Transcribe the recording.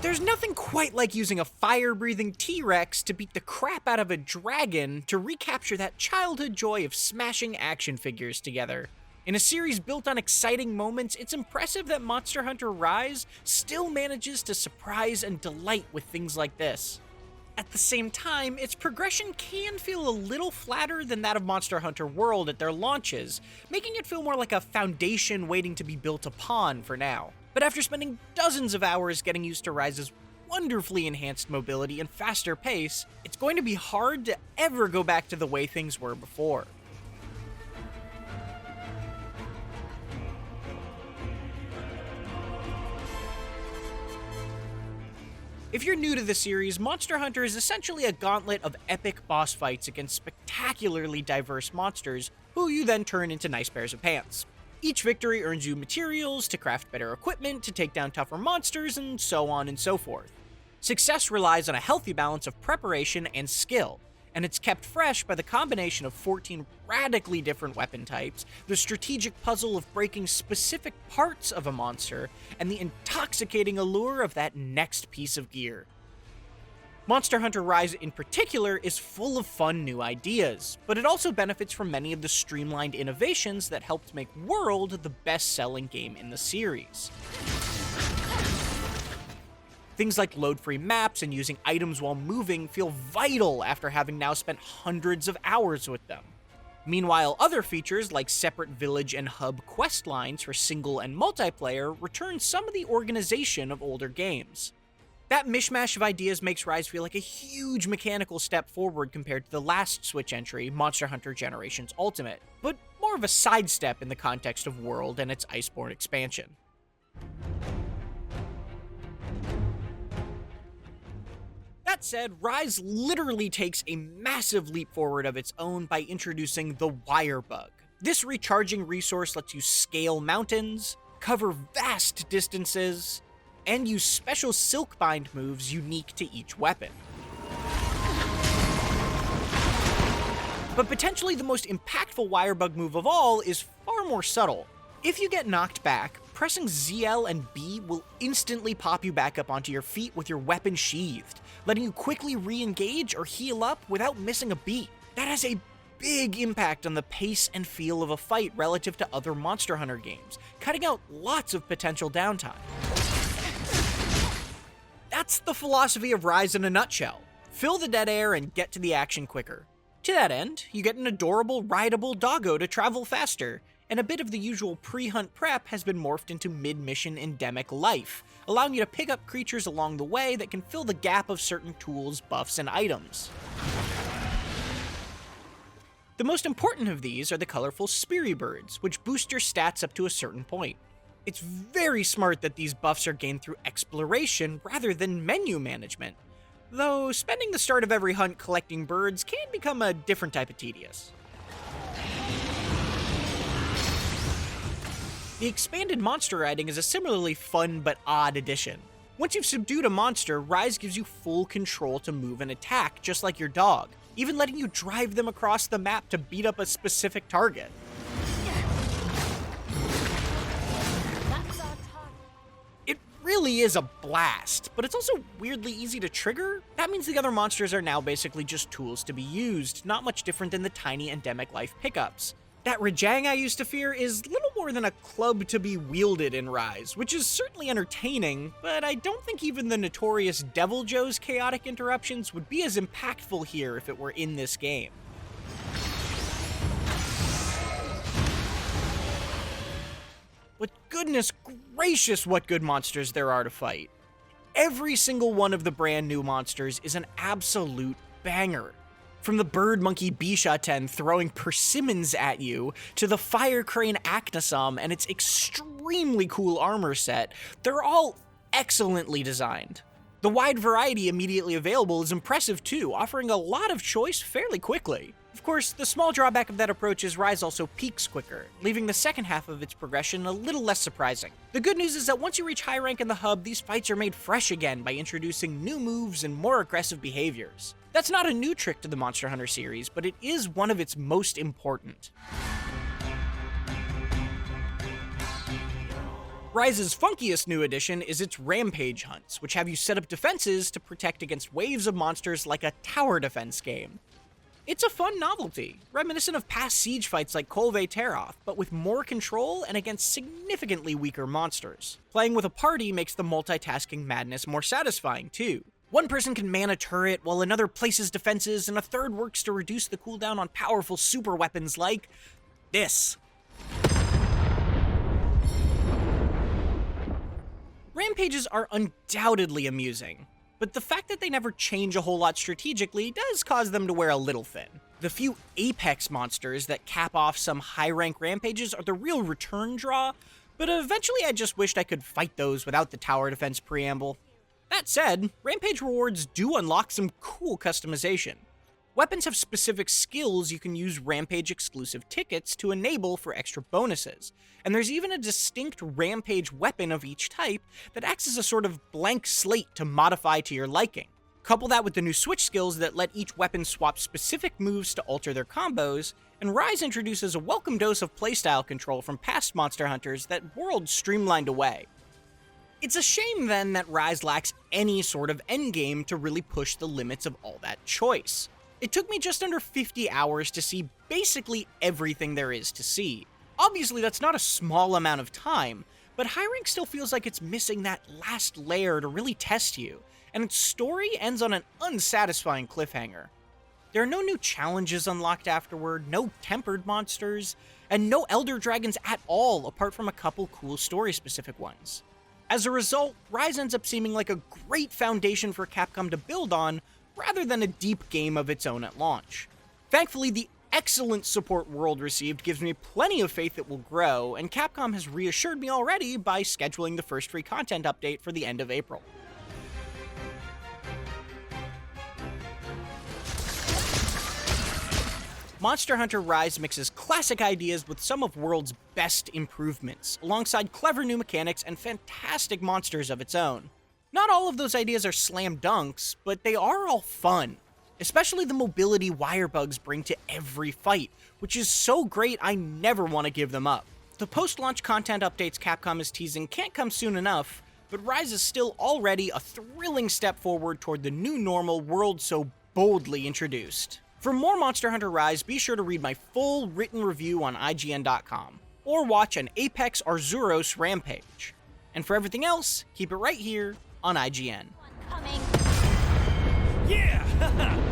There's nothing quite like using a fire-breathing T-Rex to beat the crap out of a dragon to recapture that childhood joy of smashing action figures together. In a series built on exciting moments, it's impressive that Monster Hunter Rise still manages to surprise and delight with things like this. At the same time, its progression can feel a little flatter than that of Monster Hunter World at their launches, making it feel more like a foundation waiting to be built upon for now. But after spending dozens of hours getting used to Rise's wonderfully enhanced mobility and faster pace, it's going to be hard to ever go back to the way things were before. If you're new to the series, Monster Hunter is essentially a gauntlet of epic boss fights against spectacularly diverse monsters, who you then turn into nice pairs of pants. Each victory earns you materials to craft better equipment, to take down tougher monsters, and so on and so forth. Success relies on a healthy balance of preparation and skill, and it's kept fresh by the combination of 14 radically different weapon types, the strategic puzzle of breaking specific parts of a monster, and the intoxicating allure of that next piece of gear. Monster Hunter Rise in particular is full of fun new ideas, but it also benefits from many of the streamlined innovations that helped make World the best-selling game in the series. Things like load-free maps and using items while moving feel vital after having now spent hundreds of hours with them. Meanwhile, other features like separate village and hub quest lines for single and multiplayer return some of the organization of older games. That mishmash of ideas makes Rise feel like a huge mechanical step forward compared to the last Switch entry, Monster Hunter Generations Ultimate, but more of a sidestep in the context of World and its Iceborne expansion. That said, Rise literally takes a massive leap forward of its own by introducing the Wirebug. This recharging resource lets you scale mountains, cover vast distances, and use special Silkbind moves unique to each weapon. But potentially the most impactful Wirebug move of all is far more subtle. If you get knocked back, pressing ZL and B will instantly pop you back up onto your feet with your weapon sheathed, letting you quickly re-engage or heal up without missing a beat. That has a big impact on the pace and feel of a fight relative to other Monster Hunter games, cutting out lots of potential downtime. That's the philosophy of Rise in a nutshell. Fill the dead air and get to the action quicker. To that end, you get an adorable, rideable doggo to travel faster, and a bit of the usual pre-hunt prep has been morphed into mid-mission endemic life, allowing you to pick up creatures along the way that can fill the gap of certain tools, buffs, and items. The most important of these are the colorful Speary Birds, which boost your stats up to a certain point. It's very smart that these buffs are gained through exploration rather than menu management, though spending the start of every hunt collecting birds can become a different type of tedious. The expanded monster riding is a similarly fun but odd addition. Once you've subdued a monster, Rise gives you full control to move and attack, just like your dog, even letting you drive them across the map to beat up a specific target. It really is a blast, but it's also weirdly easy to trigger. That means the other monsters are now basically just tools to be used, not much different than the tiny endemic life pickups. That Rajang I used to fear is little more than a club to be wielded in Rise, which is certainly entertaining, but I don't think even the notorious Devil Joe's chaotic interruptions would be as impactful here if it were in this game. But goodness gracious, what good monsters there are to fight. Every single one of the brand new monsters is an absolute banger. From the bird monkey Bishaten throwing persimmons at you, to the fire crane Aknosom and its extremely cool armor set, they're all excellently designed. The wide variety immediately available is impressive too, offering a lot of choice fairly quickly. Of course, the small drawback of that approach is Rise also peaks quicker, leaving the second half of its progression a little less surprising. The good news is that once you reach high rank in the hub, these fights are made fresh again by introducing new moves and more aggressive behaviors. That's not a new trick to the Monster Hunter series, but it is one of its most important. Rise's funkiest new addition is its Rampage hunts, which have you set up defenses to protect against waves of monsters like a tower defense game. It's a fun novelty, reminiscent of past siege fights like Kolve Teroth, but with more control and against significantly weaker monsters. Playing with a party makes the multitasking madness more satisfying too. One person can man a turret, while another places defenses, and a third works to reduce the cooldown on powerful super weapons like this. Rampages are undoubtedly amusing, but the fact that they never change a whole lot strategically does cause them to wear a little thin. The few apex monsters that cap off some high-rank rampages are the real return draw, but eventually I just wished I could fight those without the tower defense preamble. That said, Rampage rewards do unlock some cool customization. Weapons have specific skills you can use Rampage-exclusive tickets to enable for extra bonuses, and there's even a distinct Rampage weapon of each type that acts as a sort of blank slate to modify to your liking. Couple that with the new switch skills that let each weapon swap specific moves to alter their combos, and Rise introduces a welcome dose of playstyle control from past Monster Hunters that World streamlined away. It's a shame then that Rise lacks any sort of endgame to really push the limits of all that choice. It took me just under 50 hours to see basically everything there is to see. Obviously that's not a small amount of time, but high rank still feels like it's missing that last layer to really test you, and its story ends on an unsatisfying cliffhanger. There are no new challenges unlocked afterward, no tempered monsters, and no elder dragons at all apart from a couple cool story-specific ones. As a result, Rise ends up seeming like a great foundation for Capcom to build on, rather than a deep game of its own at launch. Thankfully, the excellent support World received gives me plenty of faith it will grow, and Capcom has reassured me already by scheduling the first free content update for the end of April. Monster Hunter Rise mixes classic ideas with some of World's best improvements, alongside clever new mechanics and fantastic monsters of its own. Not all of those ideas are slam dunks, but they are all fun, especially the mobility Wirebugs bring to every fight, which is so great I never want to give them up. The post-launch content updates Capcom is teasing can't come soon enough, but Rise is still already a thrilling step forward toward the new normal World so boldly introduced. For more Monster Hunter Rise, be sure to read my full written review on IGN.com, or watch an Apex Arzuros Rampage. And for everything else, keep it right here on IGN. Yeah!